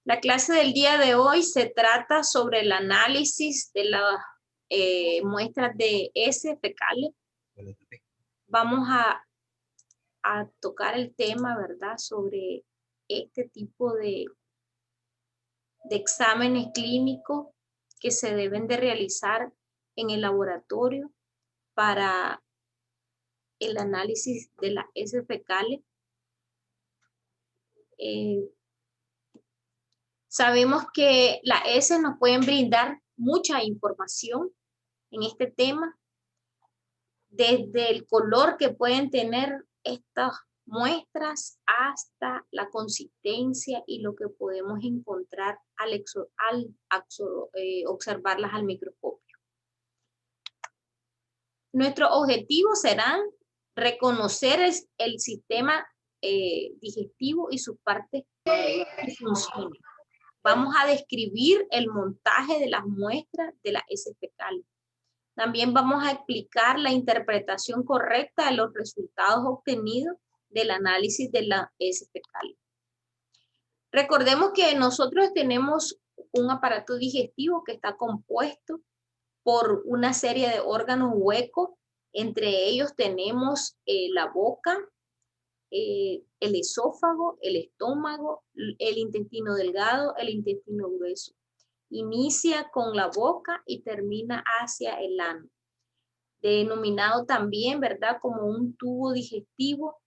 La clase del día de hoy se trata sobre el análisis de las muestras de heces fecales. Vamos a tocar el tema, ¿verdad?, sobre este tipo de exámenes clínicos que se deben de realizar en el laboratorio para el análisis de las heces fecales. Sabemos que las heces nos pueden brindar mucha información en este tema, desde el color que pueden tener estas muestras hasta la consistencia y lo que podemos encontrar al observarlas al microscopio. Nuestros objetivos serán reconocer el sistema digestivo y sus partes y funciones. Vamos a describir el montaje de las muestras de las heces fecales. También vamos a explicar la interpretación correcta de los resultados obtenidos del análisis de las heces fecales. Recordemos que nosotros tenemos un aparato digestivo que está compuesto por una serie de órganos huecos. Entre ellos tenemos la boca, el esófago, el estómago, el intestino delgado, el intestino grueso. Inicia con la boca y termina hacia el ano, denominado también, ¿verdad?, como un tubo digestivo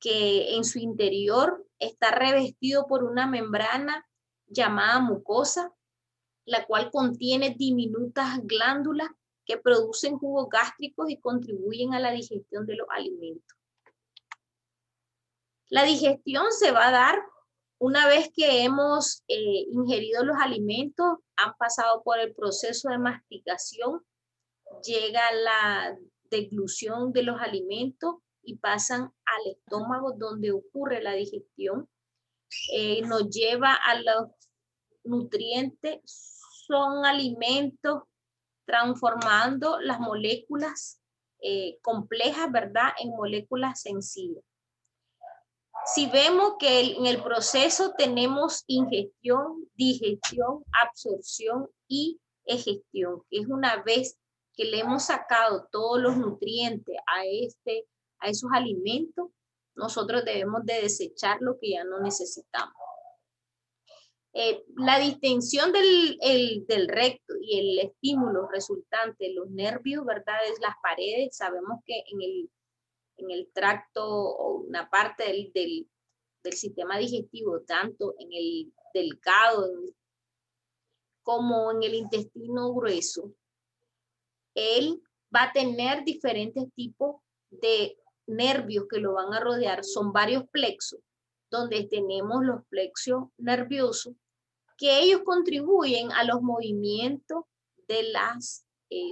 que en su interior está revestido por una membrana llamada mucosa, la cual contiene diminutas glándulas que producen jugos gástricos y contribuyen a la digestión de los alimentos. La digestión se va a dar una vez que hemos ingerido los alimentos, han pasado por el proceso de masticación, llega la deglución de los alimentos y pasan al estómago donde ocurre la digestión. Nos lleva a los nutrientes, son alimentos transformando las moléculas complejas, ¿verdad?, en moléculas sencillas. Si vemos que en el proceso tenemos ingestión, digestión, absorción y egestión, que es una vez que le hemos sacado todos los nutrientes a esos alimentos, nosotros debemos de desechar lo que ya no necesitamos. La distensión del recto y el estímulo resultante, los nervios, ¿verdad?, es las paredes. Sabemos que en el tracto o una parte del sistema digestivo, tanto en el delgado como en el intestino grueso, él va a tener diferentes tipos de nervios que lo van a rodear. Son varios plexos, donde tenemos los plexos nerviosos, que ellos contribuyen a los movimientos de las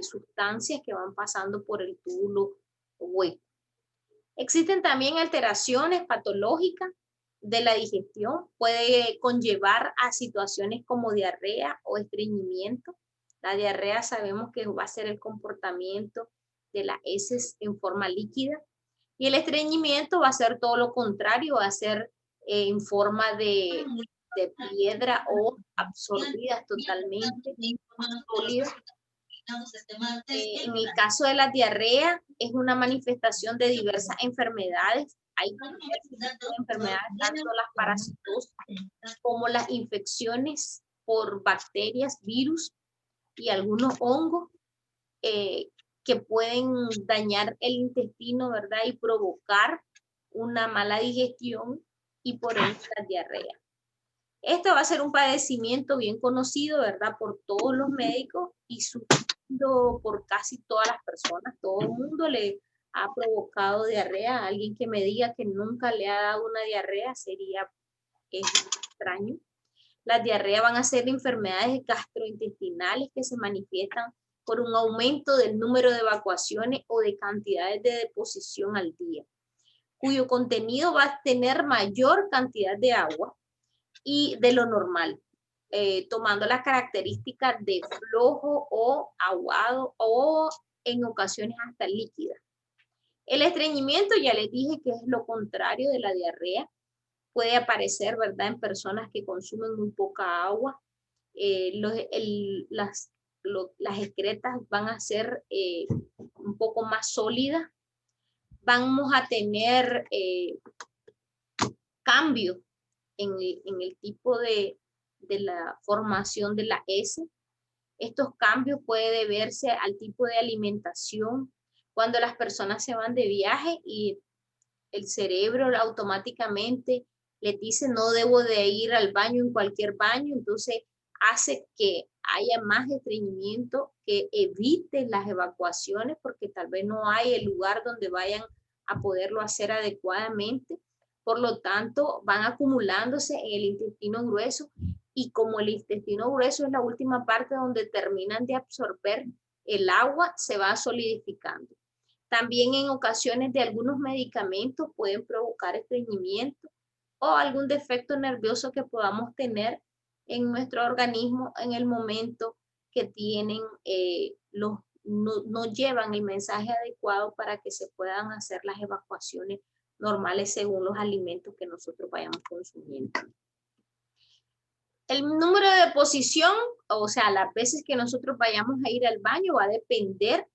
sustancias que van pasando por el túbulo hueco. Existen también alteraciones patológicas de la digestión, puede conllevar a situaciones como diarrea o estreñimiento. La diarrea sabemos que va a ser el comportamiento de las heces en forma líquida, y el estreñimiento va a ser todo lo contrario, va a ser en forma de piedra o absorbidas totalmente, sólidas. En el caso de la diarrea, es una manifestación de diversas enfermedades. Hay diversas enfermedades, tanto las parasitosas como las infecciones por bacterias, virus y algunos hongos que pueden dañar el intestino, ¿verdad?, y provocar una mala digestión y por ende la diarrea. Esto va a ser un padecimiento bien conocido, ¿verdad?, por todos los médicos y sufrido por casi todas las personas. Todo el mundo le ha provocado diarrea. Alguien que me diga que nunca le ha dado una diarrea sería extraño. Las diarreas van a ser enfermedades gastrointestinales que se manifiestan por un aumento del número de evacuaciones o de cantidades de deposición al día, cuyo contenido va a tener mayor cantidad de agua y de lo normal, tomando las características de flojo o aguado o en ocasiones hasta líquida. El estreñimiento, ya les dije que es lo contrario de la diarrea, puede aparecer, ¿verdad?, en personas que consumen muy poca agua. Las excretas van a ser un poco más sólidas. Vamos a tener cambios en el tipo de la formación de la S. Estos cambios pueden deberse al tipo de alimentación. Cuando las personas se van de viaje y el cerebro automáticamente les dice no debo de ir al baño en cualquier baño, entonces hace que haya más estreñimiento, que evite las evacuaciones porque tal vez no hay el lugar donde vayan a poderlo hacer adecuadamente. Por lo tanto, van acumulándose en el intestino grueso y como el intestino grueso es la última parte donde terminan de absorber el agua, se va solidificando. También en ocasiones de algunos medicamentos pueden provocar estreñimiento o algún defecto nervioso que podamos tener en nuestro organismo en el momento que tienen no llevan el mensaje adecuado para que se puedan hacer las evacuaciones normales según los alimentos que nosotros vayamos consumiendo. El número de posición, o sea, las veces que nosotros vayamos a ir al baño va a depender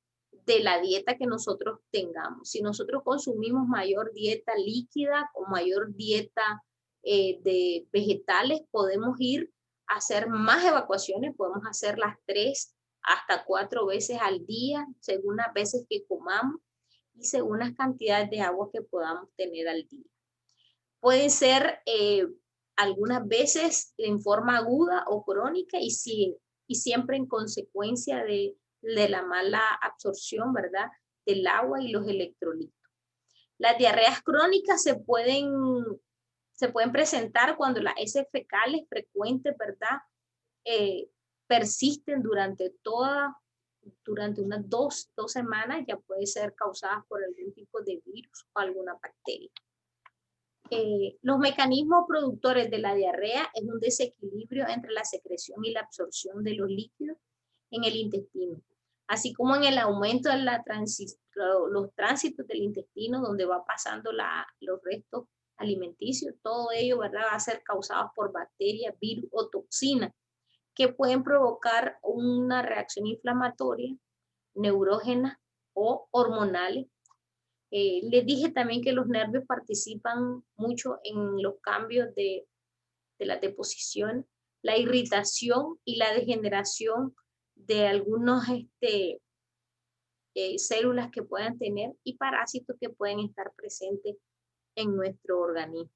de la dieta que nosotros tengamos. Si nosotros consumimos mayor dieta líquida o mayor dieta de vegetales, podemos ir a hacer más evacuaciones, podemos hacer las 3 hasta 4 veces al día, según las veces que comamos y según las cantidades de agua que podamos tener al día. Puede ser algunas veces en forma aguda o crónica y siempre en consecuencia de la mala absorción, ¿verdad?, del agua y los electrolitos. Las diarreas crónicas se pueden presentar cuando las heces fecales frecuentes, ¿verdad?, persisten durante unas dos semanas, ya puede ser causadas por algún tipo de virus o alguna bacteria. Los mecanismos productores de la diarrea es un desequilibrio entre la secreción y la absorción de los líquidos en el intestino, así como en el aumento de los tránsitos del intestino donde va pasando los restos alimenticios. Todo ello, ¿verdad?, va a ser causado por bacterias, virus o toxinas que pueden provocar una reacción inflamatoria, neurógena o hormonales. Les dije también que los nervios participan mucho en los cambios de la deposición, la irritación y la degeneración de algunas células que puedan tener y parásitos que pueden estar presentes en nuestro organismo.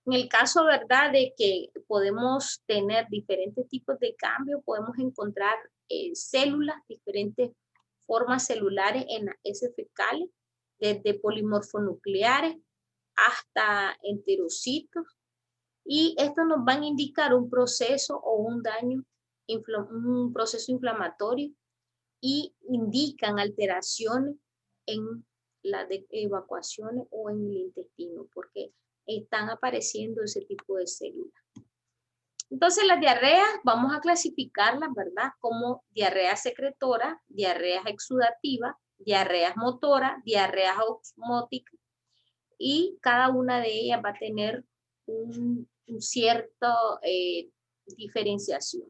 En el caso, ¿verdad?, de que podemos tener diferentes tipos de cambios, podemos encontrar células, diferentes formas celulares en las heces fecales, desde polimorfonucleares hasta enterocitos, y esto nos van a indicar un proceso o un daño, un proceso inflamatorio, y indican alteraciones en las evacuaciones o en el intestino, porque están apareciendo ese tipo de células. Entonces las diarreas vamos a clasificarlas, ¿verdad?, como diarrea secretora, diarreas exudativas, diarreas motoras, diarreas osmóticas, y cada una de ellas va a tener un cierto diferenciación.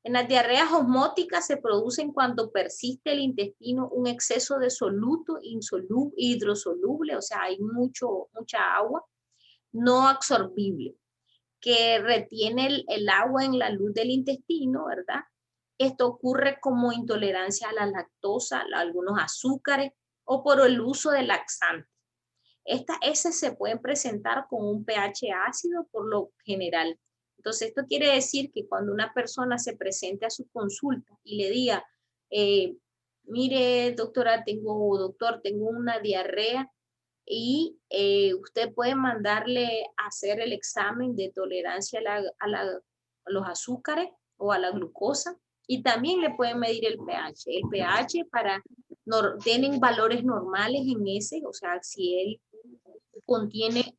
En las diarreas osmóticas se producen cuando persiste el intestino un exceso de soluto hidrosoluble, o sea, hay mucha agua no absorbible, que retiene el agua en la luz del intestino, ¿verdad? Esto ocurre como intolerancia a la lactosa, a algunos azúcares o por el uso de laxantes. Estas heces se pueden presentar con un pH ácido por lo general. Entonces, esto quiere decir que cuando una persona se presente a su consulta y le diga, mire, doctora, doctor, tengo una diarrea, y usted puede mandarle a hacer el examen de tolerancia a los azúcares o a la glucosa, y también le pueden medir el pH. El pH tienen valores normales en ese, o sea, si él contiene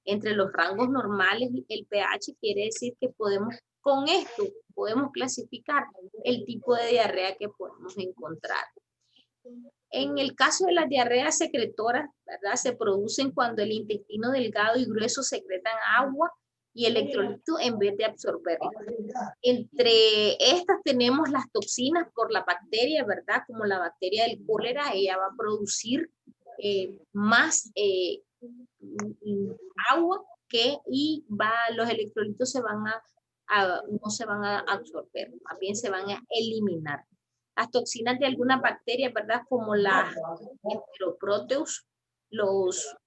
entre los rangos normales el pH, quiere decir que con esto podemos clasificar el tipo de diarrea que podemos encontrar. En el caso de las diarreas secretoras, ¿verdad? Se producen cuando el intestino delgado y grueso secretan agua y electrolito en vez de absorberlo. Entre estas tenemos las toxinas por la bacteria, ¿verdad? Como la bacteria del cólera, ella va a producir más agua y los electrolitos no se van a absorber, más bien se van a eliminar. Las toxinas de algunas bacterias, ¿verdad? Como la Enteroproteus,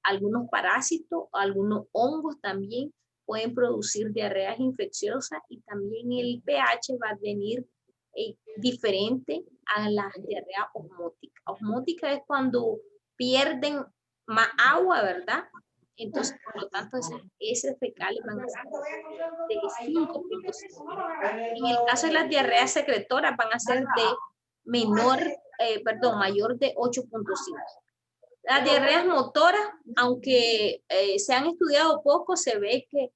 algunos parásitos, algunos hongos también pueden producir diarreas infecciosas y también el pH va a venir diferente a las diarreas osmóticas. Osmótica es cuando pierden más agua, ¿verdad? Entonces, por lo tanto, esas heces fecales van a ser de 5.5. En el caso de las diarreas secretoras van a ser de mayor de 8.5. Las diarreas motoras, aunque se han estudiado poco, se ve que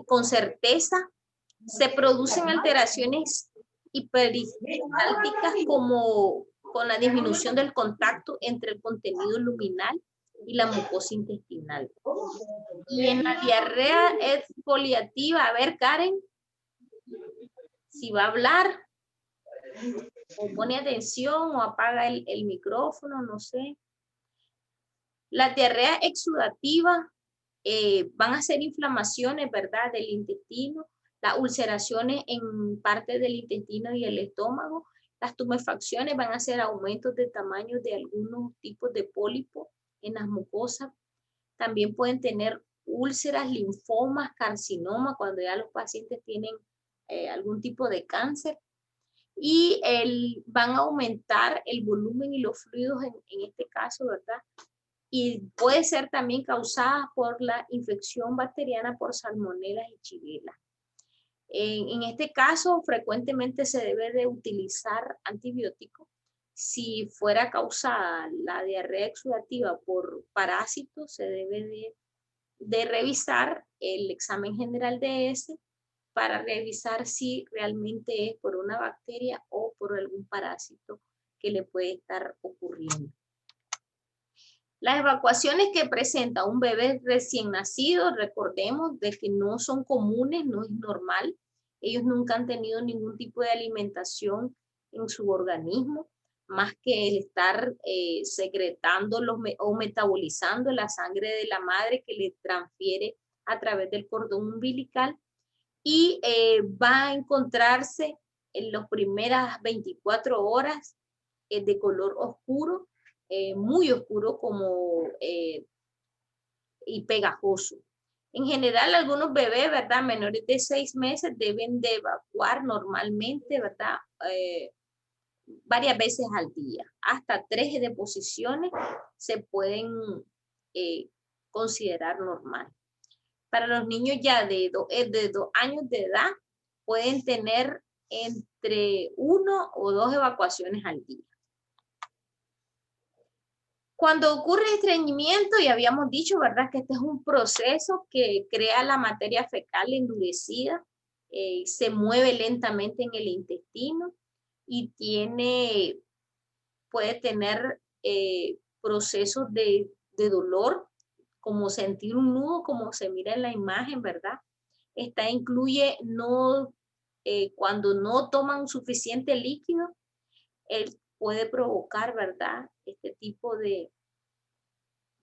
con certeza se producen alteraciones hiperistálticas como con la disminución del contacto entre el contenido luminal y la mucosa intestinal. Y en la diarrea exfoliativa, a ver, Karen, si va a hablar, o pone atención o apaga el micrófono, no sé. La diarrea exudativa van a ser inflamaciones, ¿verdad?, del intestino, las ulceraciones en parte del intestino y el estómago, las tumefacciones van a ser aumentos de tamaño de algunos tipos de pólipos en las mucosas. También pueden tener úlceras, linfomas, carcinoma, cuando ya los pacientes tienen algún tipo de cáncer. Y van a aumentar el volumen y los fluidos en este caso, ¿verdad? Y puede ser también causada por la infección bacteriana por salmonelas y Shigella. En este caso, frecuentemente se debe de utilizar antibióticos. Si fuera causada la diarrea exudativa por parásitos, se debe de revisar el examen general de ese para revisar si realmente es por una bacteria o por algún parásito que le puede estar ocurriendo. Las evacuaciones que presenta un bebé recién nacido, recordemos de que no son comunes, no es normal. Ellos nunca han tenido ningún tipo de alimentación en su organismo, más que el estar secretando o metabolizando la sangre de la madre que le transfiere a través del cordón umbilical. Y va a encontrarse en las primeras 24 horas de color oscuro, muy oscuro y pegajoso. En general, algunos bebés, ¿verdad?, menores de 6 meses deben de evacuar normalmente, ¿verdad?, varias veces al día. Hasta 3 deposiciones se pueden considerar normal. Para los niños ya de 2 años de edad, pueden tener entre 1 o 2 evacuaciones al día. Cuando ocurre estreñimiento, y habíamos dicho, ¿verdad?, que este es un proceso que crea la materia fecal endurecida, se mueve lentamente en el intestino y puede tener procesos de dolor, como sentir un nudo, como se mira en la imagen, ¿verdad? Esta incluye cuando no toman suficiente líquido, puede provocar, ¿verdad?, este tipo de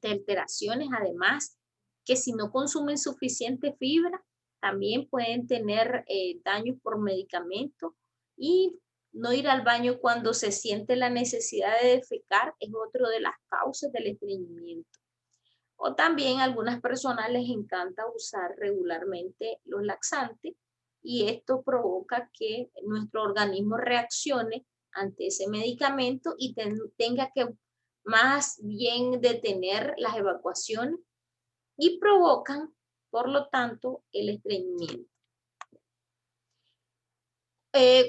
alteraciones. Además, que si no consumen suficiente fibra, también pueden tener daños por medicamento, y no ir al baño cuando se siente la necesidad de defecar es otro de las causas del estreñimiento. O también a algunas personas les encanta usar regularmente los laxantes, y esto provoca que nuestro organismo reaccione ante ese medicamento y tenga que más bien detener las evacuaciones, y provocan, por lo tanto, el estreñimiento.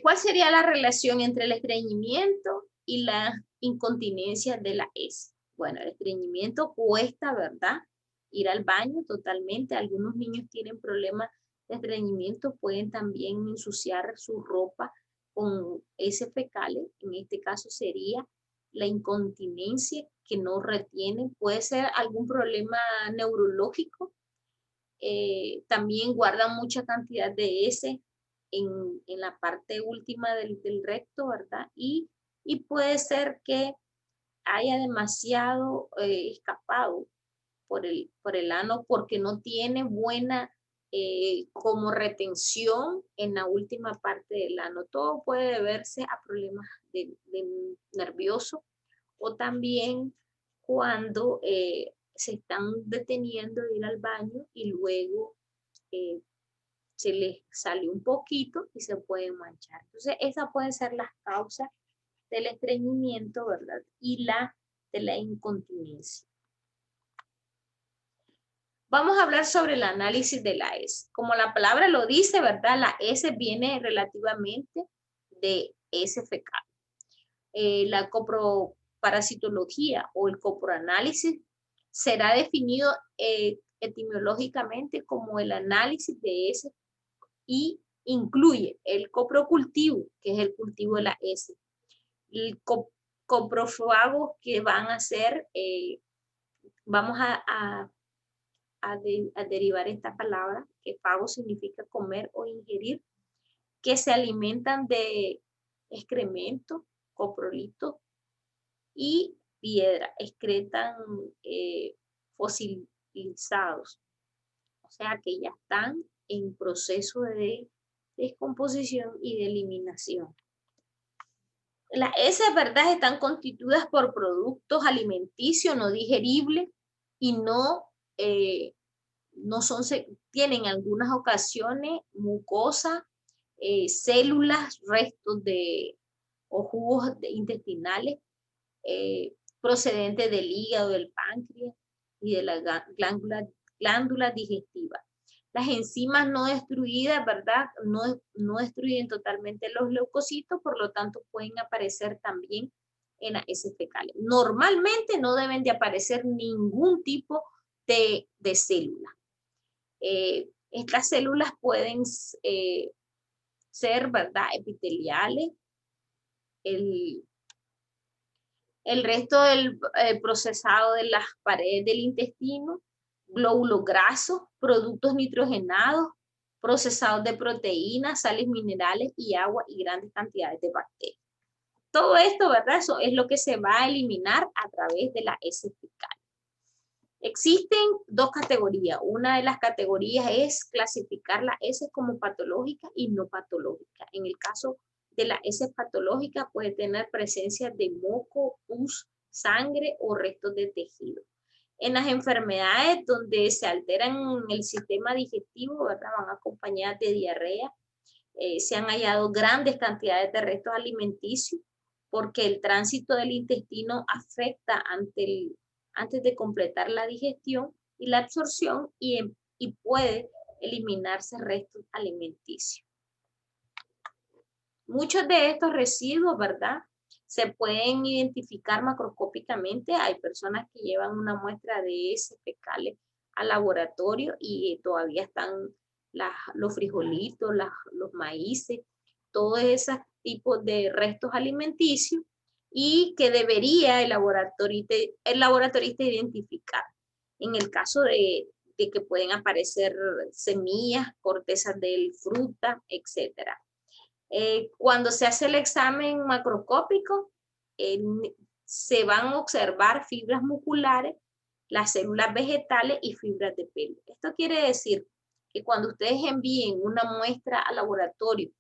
¿Cuál sería la relación entre el estreñimiento y la incontinencia de la heces? Bueno, el estreñimiento cuesta, ¿verdad?, ir al baño totalmente. Algunos niños tienen problemas de estreñimiento, pueden también ensuciar su ropa con heces fecales. En este caso sería la incontinencia que no retiene, puede ser algún problema neurológico. También guarda mucha cantidad de heces en la parte última del recto, ¿verdad? Y puede ser que haya demasiado escapado por el ano porque no tiene buena como retención en la última parte del ano. Todo puede deberse a problemas de nervioso o también cuando se están deteniendo de ir al baño y luego eh, se les sale un poquito y se pueden manchar. Entonces, esas pueden ser las causas del estreñimiento, ¿verdad? Y de la incontinencia. Vamos a hablar sobre el análisis de la S. Como la palabra lo dice, ¿verdad? La S viene relativamente de S fecal. La coproparasitología o el coproanálisis será definido etimológicamente como el análisis de S y incluye el coprocultivo, que es el cultivo de la S, el coprofagos que van a ser, vamos a derivar esta palabra, que fago significa comer o ingerir, que se alimentan de excremento, coprolito y piedra, excretan fosilizados, o sea que ya están en proceso de descomposición y de eliminación. Las heces, ¿verdad?, están constituidas por productos alimenticios no digeribles y no son, tienen en algunas ocasiones mucosa, células, restos o jugos intestinales procedentes del hígado, del páncreas y de las glándulas digestivas. Las enzimas no destruidas, ¿verdad? No destruyen totalmente los leucocitos, por lo tanto pueden aparecer también en las heces fecales. Normalmente no deben de aparecer ningún tipo de célula. Estas células pueden ser, ¿verdad?, epiteliales. El resto del procesado de las paredes del intestino, glóbulos grasos, productos nitrogenados, procesados de proteínas, sales minerales y agua y grandes cantidades de bacterias. Todo esto, ¿verdad? Eso es lo que se va a eliminar a través de la heces fecal. Existen dos categorías. Una de las categorías es clasificar las heces como patológicas y no patológicas. En el caso de la heces patológica puede tener presencia de moco, pus, sangre o restos de tejido. En las enfermedades donde se alteran el sistema digestivo, ¿verdad?, van acompañadas de diarrea. Se han hallado grandes cantidades de restos alimenticios porque el tránsito del intestino afecta antes de completar la digestión y la absorción y puede eliminarse restos alimenticios. Muchos de estos residuos, ¿verdad?, se pueden identificar macroscópicamente. Hay personas que llevan una muestra de heces fecales al laboratorio y todavía están los frijolitos, los maíces, todos esos tipos de restos alimenticios y que debería el laboratorista identificar. En el caso de que pueden aparecer semillas, cortezas de fruta, etcétera. Cuando se hace el examen macroscópico, se van a observar fibras musculares, las células vegetales y fibras de pelo. Esto quiere decir que cuando ustedes envíen una muestra al laboratorio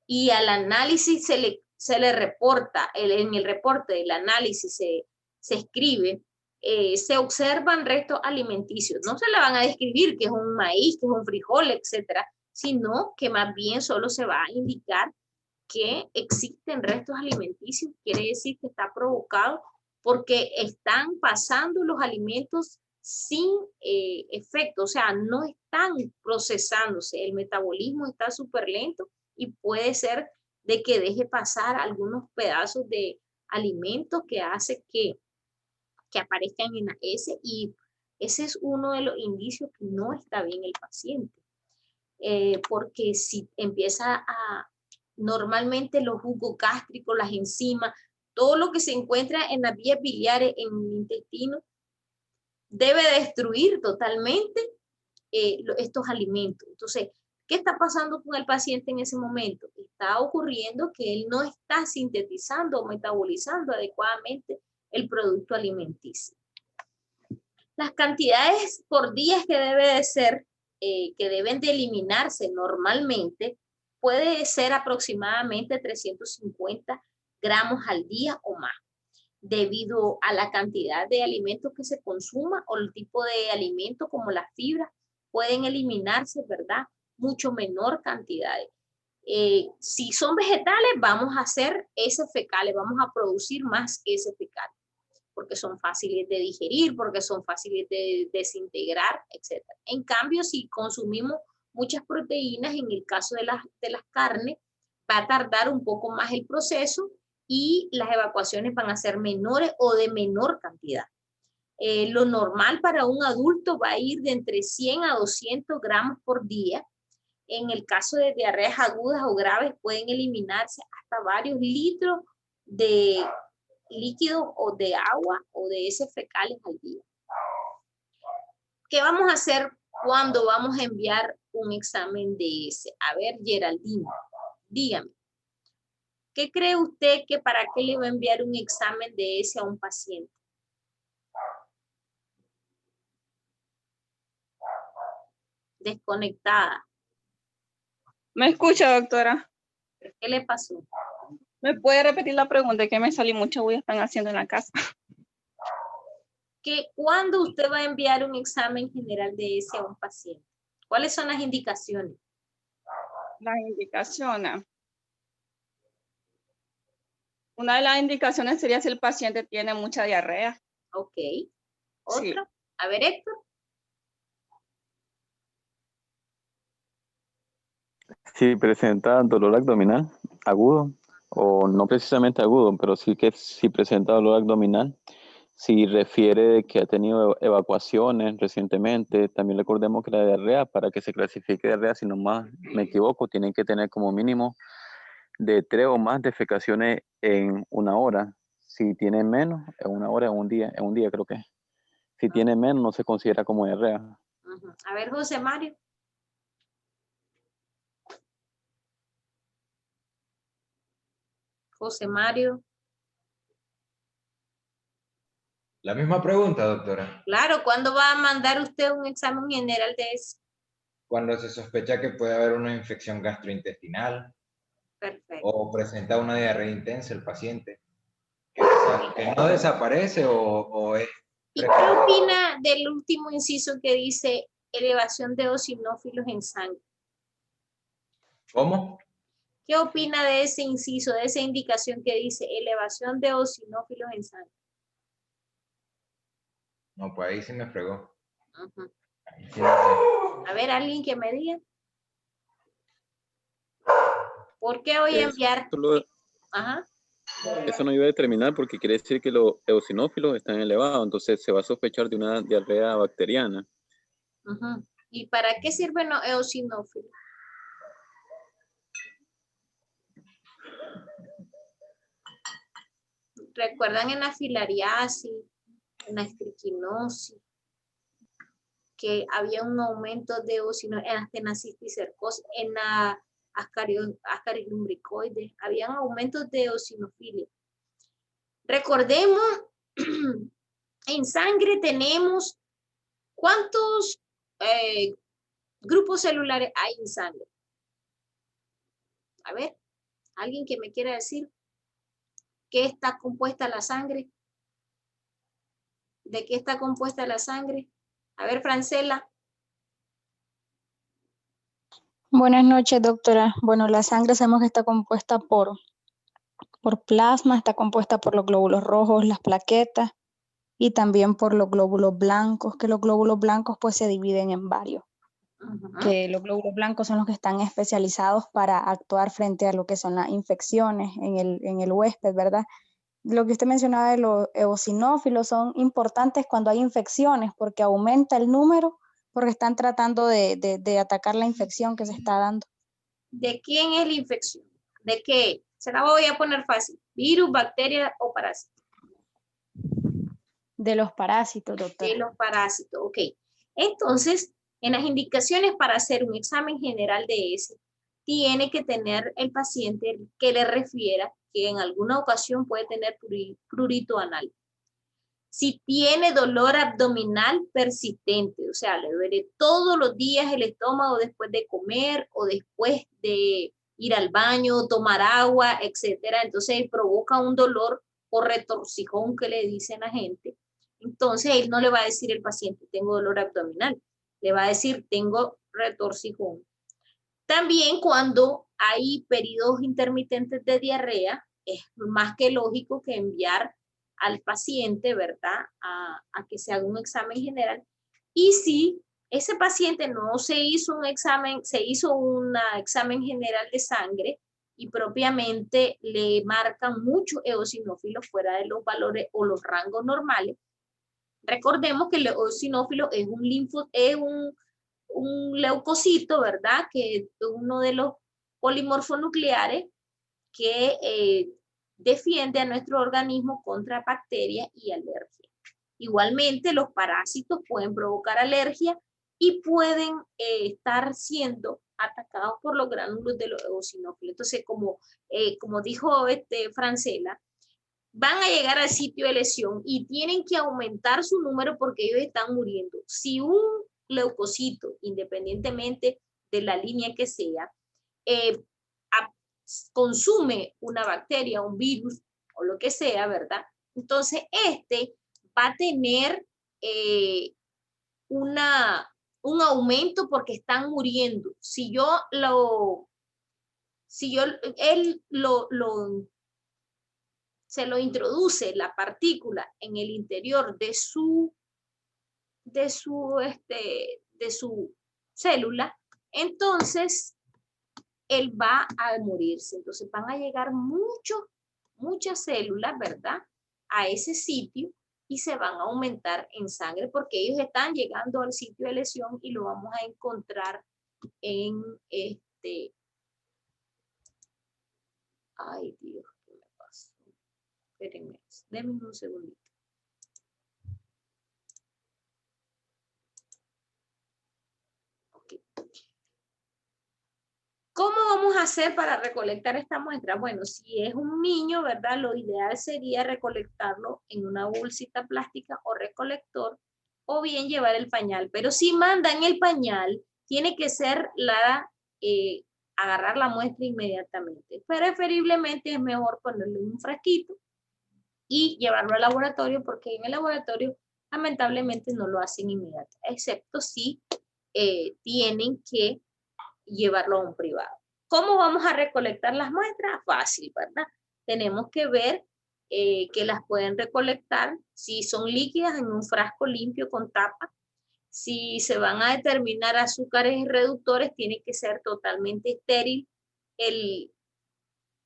y al análisis se le reporta, en el reporte del análisis se escribe, se observan restos alimenticios. No se le van a describir que es un maíz, que es un frijol, etcétera, sino que más bien solo se va a indicar que existen restos alimenticios. Quiere decir que está provocado porque están pasando los alimentos sin efecto, o sea, no están procesándose, el metabolismo está súper lento y puede ser de que deje pasar algunos pedazos de alimentos que hace que aparezcan en la heces, y ese es uno de los indicios que no está bien el paciente, porque si empieza normalmente los jugos gástricos, las enzimas, todo lo que se encuentra en las vías biliares, en el intestino, debe destruir totalmente estos alimentos. Entonces, ¿qué está pasando con el paciente en ese momento? Está ocurriendo que él no está sintetizando o metabolizando adecuadamente el producto alimenticio. Las cantidades por día que debe de ser, que deben de eliminarse normalmente, puede ser aproximadamente 350 gramos al día o más, debido a la cantidad de alimentos que se consuma o el tipo de alimento como las fibras, pueden eliminarse, ¿verdad? Mucho menor cantidades. Si son vegetales, vamos a hacer heces fecales, vamos a producir más heces fecales, porque son fáciles de digerir, porque son fáciles de desintegrar, etc. En cambio, si consumimos muchas proteínas, en el caso de las carnes, va a tardar un poco más el proceso y las evacuaciones van a ser menores o de menor cantidad. Lo normal para un adulto va a ir de entre 100 a 200 gramos por día. En el caso de diarreas agudas o graves pueden eliminarse hasta varios litros de líquido o de agua o de heces fecales al día. ¿Qué vamos a hacer cuando vamos a enviar un examen de heces? A ver, Geraldine, dígame. ¿Qué cree usted que para qué le va a enviar un examen de heces a un paciente? Desconectada. ¿Me escucha, doctora? ¿Qué le pasó? ¿Me puede repetir la pregunta? Que me salí mucha bulla están haciendo en la casa. Que cuando usted va a enviar un examen general de heces a un paciente, ¿cuáles son las indicaciones? Las indicaciones. Una de las indicaciones sería si el paciente tiene mucha diarrea. Ok. ¿Otro? Sí. A ver, Héctor. Si presenta dolor abdominal agudo, o no precisamente agudo, pero sí que si presenta dolor abdominal, si refiere de que ha tenido evacuaciones recientemente, también recordemos que la diarrea, para que se clasifique diarrea, si no más me equivoco, tienen que tener como mínimo de 3 o más defecaciones en una hora. Si tiene menos, en una hora, en un día creo que. Si tiene menos, no se considera como diarrea. A ver, José Mario. José Mario. La misma pregunta, doctora. Claro, ¿cuándo va a mandar usted un examen general de heces? Cuando se sospecha que puede haber una infección gastrointestinal Perfecto. o presenta una diarrea intensa el paciente, que no desaparece o es... ¿Y qué opina del último inciso que dice elevación de eosinófilos en sangre? ¿Cómo? ¿Qué opina de ese inciso, de esa indicación que dice elevación de eosinófilos en sangre? No, pues ahí sí me fregó. Ahí sí no sé. A ver, alguien que me diga. ¿Por qué hoy enviar? Ajá. Eso no iba a determinar porque quiere decir que los eosinófilos están elevados, entonces se va a sospechar de una diarrea bacteriana. ¿Y para qué sirven los eosinófilos? ¿Recuerdan en la filariasis, en la estricinosis, que había un aumento de eosinófilos, en la tenasisticercosis, en la Ascaris lumbricoides, habían aumentos de eosinofilia? Recordemos, en sangre tenemos, ¿cuántos grupos celulares hay en sangre? A ver, ¿alguien que me quiera decir qué está compuesta la sangre? ¿De qué está compuesta la sangre? A ver, Francela. Buenas noches, doctora. Bueno, la sangre sabemos que está compuesta por plasma, está compuesta por los glóbulos rojos, las plaquetas y también por los glóbulos blancos, que los glóbulos blancos pues se dividen en varios. Que los glóbulos blancos son los que están especializados para actuar frente a lo que son las infecciones en el huésped, ¿verdad? Lo que usted mencionaba de los eosinófilos son importantes cuando hay infecciones porque aumenta el número porque están tratando de atacar la infección que se está dando. ¿De quién es la infección? ¿De qué? Se la voy a poner fácil. virus, bacteria o parásito. De los parásitos, doctora. De los parásitos, ok. Entonces, en las indicaciones para hacer un examen general de ese, tiene que tener el paciente que le refiera que en alguna ocasión puede tener prurito anal. Si tiene dolor abdominal persistente, o sea, le duele todos los días el estómago después de comer o después de ir al baño, tomar agua, etcétera, entonces provoca un dolor o retorcijón que le dicen a la gente. Entonces él no le va a decir el paciente, tengo dolor abdominal, le va a decir, tengo retorcijón. También cuando hay periodos intermitentes de diarrea, es más que lógico que enviar al paciente, ¿verdad? A que se haga un examen general. Y si ese paciente no se hizo un examen, se hizo un examen general de sangre y propiamente le marcan muchos eosinófilos fuera de los valores o los rangos normales, recordemos que el eosinófilo es un leucocito, ¿verdad? Que es uno de los polimorfonucleares que defiende a nuestro organismo contra bacterias y alergias. Igualmente, los parásitos pueden provocar alergia y pueden estar siendo atacados por los gránulos de los eosinófilos. Entonces, como dijo Francela, van a llegar al sitio de lesión y tienen que aumentar su número porque ellos están muriendo. Si un leucocito, independientemente de la línea que sea, consume una bacteria, un virus o lo que sea, ¿verdad? Entonces, va a tener un aumento porque están muriendo. Si él se lo introduce la partícula en el interior de su célula, entonces él va a morirse. Entonces van a llegar muchas células, ¿verdad? A ese sitio y se van a aumentar en sangre porque ellos están llegando al sitio de lesión y lo vamos a encontrar en Ay, Dios, ¿qué me pasó? Espérenme, denme un segundito. Okay. ¿Cómo vamos a hacer para recolectar esta muestra? Bueno, si es un niño, ¿verdad? Lo ideal sería recolectarlo en una bolsita plástica o recolector o bien llevar el pañal. Pero si mandan el pañal, tiene que ser agarrar la muestra inmediatamente. Preferiblemente es mejor ponerlo en un frasquito y llevarlo al laboratorio porque en el laboratorio lamentablemente no lo hacen inmediato, excepto si tienen que llevarlo a un privado. ¿Cómo vamos a recolectar las muestras? Fácil, ¿verdad? Tenemos que ver que las pueden recolectar si son líquidas en un frasco limpio con tapa. Si se van a determinar azúcares reductores, tiene que ser totalmente estéril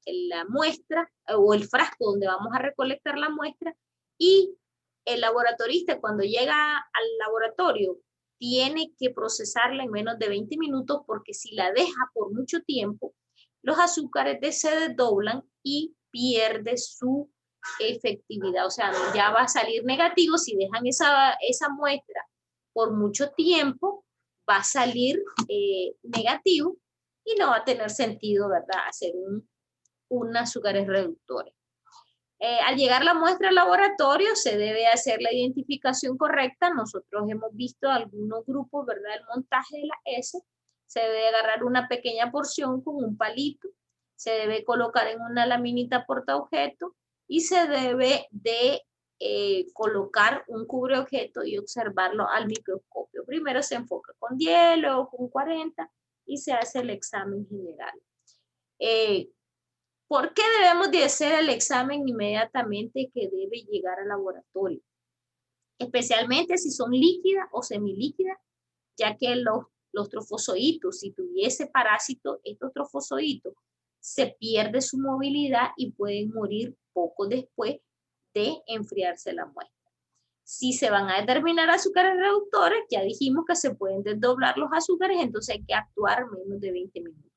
la muestra o el frasco donde vamos a recolectar la muestra y el laboratorista cuando llega al laboratorio tiene que procesarla en menos de 20 minutos porque si la deja por mucho tiempo, los azúcares se desdoblan y pierde su efectividad. O sea, ya va a salir negativo. Si dejan esa muestra por mucho tiempo, va a salir negativo y no va a tener sentido, ¿verdad? Hacer un azúcares reductores. Al llegar la muestra al laboratorio se debe hacer la identificación correcta. Nosotros hemos visto algunos grupos, ¿verdad? El montaje de la S. Se debe agarrar una pequeña porción con un palito. Se debe colocar en una laminita portaobjeto y se debe de colocar un cubreobjeto y observarlo al microscopio. Primero se enfoca con 10, luego con 40 y se hace el examen general. ¿Por qué debemos de hacer el examen inmediatamente que debe llegar al laboratorio? Especialmente si son líquidas o semilíquidas, ya que los trofozoitos, si tuviese parásito, estos trofozoitos se pierde su movilidad y pueden morir poco después de enfriarse la muestra. Si se van a determinar azúcares reductores, ya dijimos que se pueden desdoblar los azúcares, entonces hay que actuar menos de 20 minutos.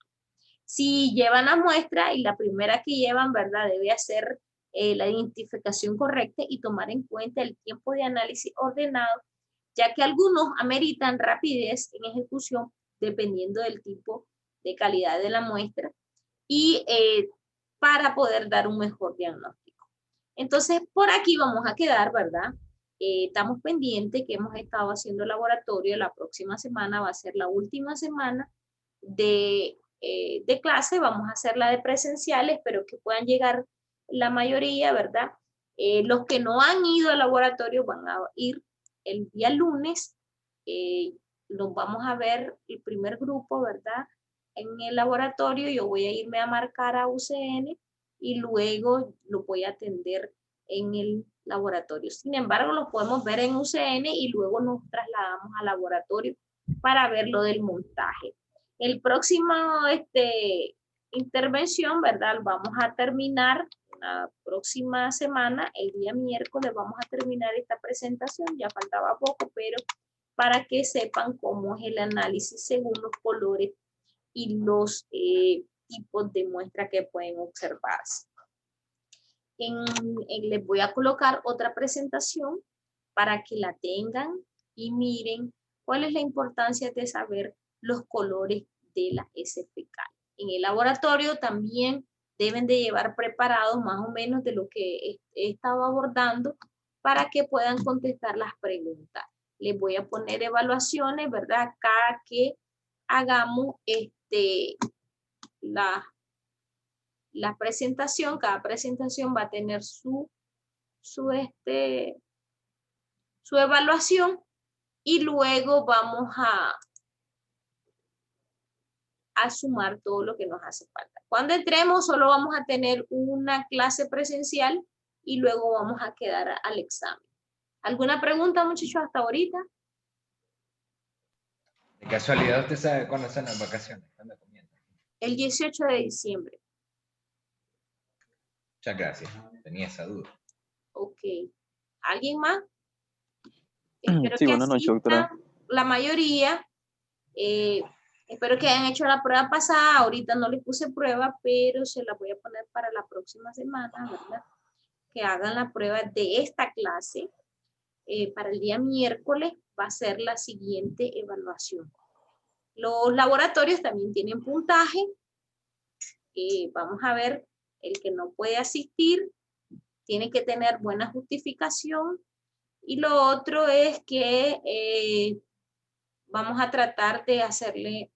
Si llevan la muestra y la primera que llevan, ¿verdad? Debe hacer la identificación correcta y tomar en cuenta el tiempo de análisis ordenado, ya que algunos ameritan rapidez en ejecución dependiendo del tipo de calidad de la muestra y para poder dar un mejor diagnóstico. Entonces, por aquí vamos a quedar, ¿verdad? Estamos pendientes que hemos estado haciendo laboratorio. La próxima semana va a ser la última semana de clase. Vamos a hacer la de presenciales, espero que puedan llegar la mayoría, ¿verdad? Los que no han ido al laboratorio van a ir el día lunes. Los vamos a ver el primer grupo, ¿verdad? En el laboratorio yo voy a irme a marcar a UCN y luego lo voy a atender en el laboratorio. Sin embargo, lo podemos ver en UCN y luego nos trasladamos al laboratorio para ver lo del montaje. El próximo intervención, ¿verdad? Vamos a terminar la próxima semana, el día miércoles vamos a terminar esta presentación, ya faltaba poco, pero para que sepan cómo es el análisis según los colores y los tipos de muestra que pueden observarse. Les voy a colocar otra presentación para que la tengan y miren cuál es la importancia de saber los colores de la heces fecales. En el laboratorio también deben de llevar preparados más o menos de lo que he estado abordando para que puedan contestar las preguntas. Les voy a poner evaluaciones, ¿verdad? Cada que hagamos la presentación, cada presentación va a tener su evaluación y luego vamos a sumar todo lo que nos hace falta. Cuando entremos solo vamos a tener una clase presencial y luego vamos a quedar al examen. ¿Alguna pregunta, muchachos, hasta ahorita? De casualidad, ¿usted sabe cuándo son las vacaciones? ¿Cuándo comienzan? El 18 de diciembre. Muchas gracias. Tenía esa duda. Ok. ¿Alguien más? Espero Sí, que buenas noches, doctora. asistan la mayoría. Espero que hayan hecho la prueba pasada. Ahorita no les puse prueba, pero se la voy a poner para la próxima semana, ¿verdad? Que hagan la prueba de esta clase. Para el día miércoles va a ser la siguiente evaluación. Los laboratorios también tienen puntaje. Vamos a ver, el que no puede asistir tiene que tener buena justificación. Y lo otro es que vamos a tratar de hacerle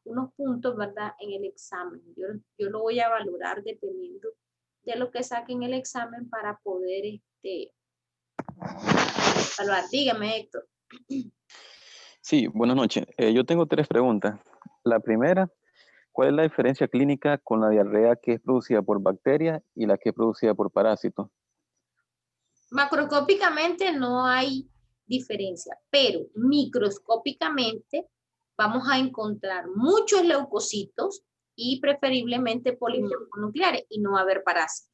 unos puntos, ¿verdad? En el examen. Yo lo voy a valorar dependiendo de lo que saquen el examen para poder evaluar. Dígame, Héctor. Sí, buenas noches. Yo tengo 3 preguntas. La primera, ¿cuál es la diferencia clínica con la diarrea que es producida por bacterias y la que es producida por parásitos? Macroscópicamente no hay diferencia, pero microscópicamente vamos a encontrar muchos leucocitos y preferiblemente polinucleares y no va a haber parásitos.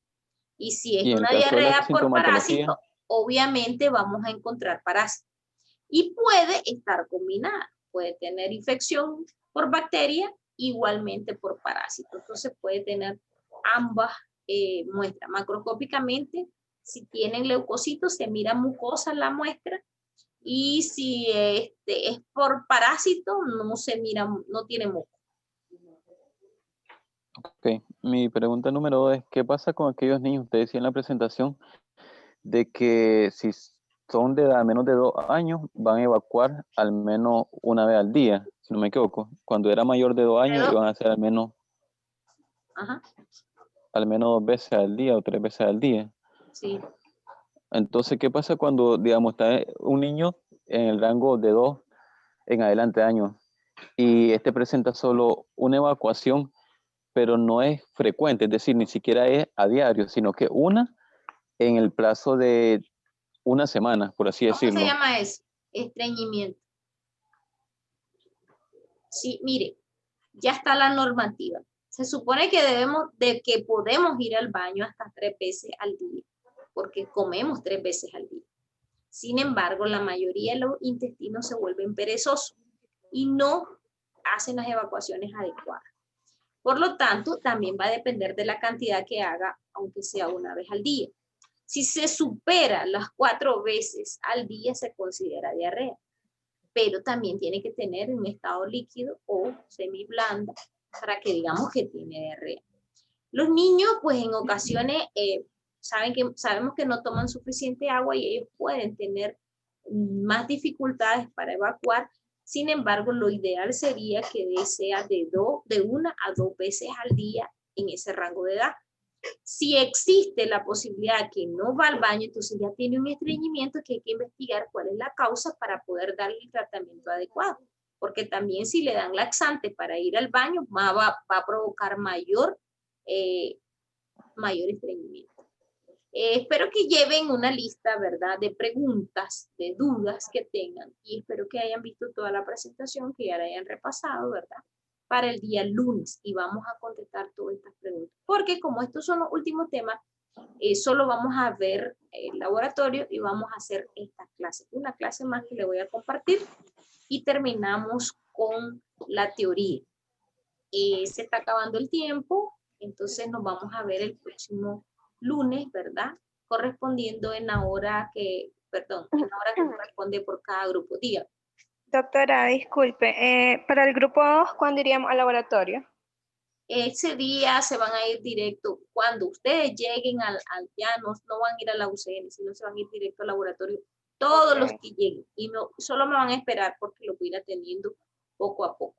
Y si es Y en el una caso de la diarrea por sintomatología, parásito, obviamente vamos a encontrar parásitos. Y puede estar combinada, puede tener infección por bacteria, igualmente por parásito. Entonces puede tener ambas muestras. Macroscópicamente, si tienen leucocitos, se mira mucosa la muestra. Y si es por parásito, no se mira, no tiene moco. ok. Mi pregunta número 2 es, ¿qué pasa con aquellos niños? Usted decía en la presentación de que si son de edad menos de 2 años, van a evacuar al menos una vez al día, si no me equivoco. Cuando era mayor de 2 años, Pero, iban a hacer al menos 2 veces al día o 3 veces al día. Sí. Entonces, ¿qué pasa cuando, digamos, está un niño en el rango de 2 en adelante años y este presenta solo una evacuación, pero no es frecuente, es decir, ni siquiera es a diario, sino que una en el plazo de una semana, por así ¿Cómo decirlo? se llama eso? Estreñimiento. Sí, mire, ya está la normativa. Se supone que podemos ir al baño hasta 3 veces al día, porque comemos 3 veces al día. Sin embargo, la mayoría de los intestinos se vuelven perezosos y no hacen las evacuaciones adecuadas. Por lo tanto, también va a depender de la cantidad que haga, aunque sea una vez al día. Si se supera las 4 veces al día, se considera diarrea. Pero también tiene que tener un estado líquido o semiblanda para que digamos que tiene diarrea. Los niños, pues en ocasiones, sabemos que no toman suficiente agua y ellos pueden tener más dificultades para evacuar. Sin embargo, lo ideal sería que sea de 1 a 2 veces al día en ese rango de edad. Si existe la posibilidad que no va al baño, entonces ya tiene un estreñimiento que hay que investigar cuál es la causa para poder darle el tratamiento adecuado. Porque también si le dan laxante para ir al baño, va a provocar mayor estreñimiento. Espero que lleven una lista, ¿verdad?, de preguntas, de dudas que tengan, y espero que hayan visto toda la presentación, que ya la hayan repasado, ¿verdad?, para el día lunes, y vamos a contestar todas estas preguntas. Porque como estos son los últimos temas, solo vamos a ver el laboratorio y vamos a hacer esta clase. Una clase más que le voy a compartir y terminamos con la teoría. Se está acabando el tiempo, entonces nos vamos a ver el próximo lunes, ¿verdad? Correspondiendo en la hora que corresponde por cada grupo. Diga. Doctora, disculpe, para el grupo 2, ¿cuándo iríamos al laboratorio? Ese día se van a ir directo. Cuando ustedes lleguen al llanos, no van a ir a la UCN, sino se van a ir directo al laboratorio. Todos los que lleguen. Y no, solo me van a esperar porque lo voy a ir atendiendo poco a poco.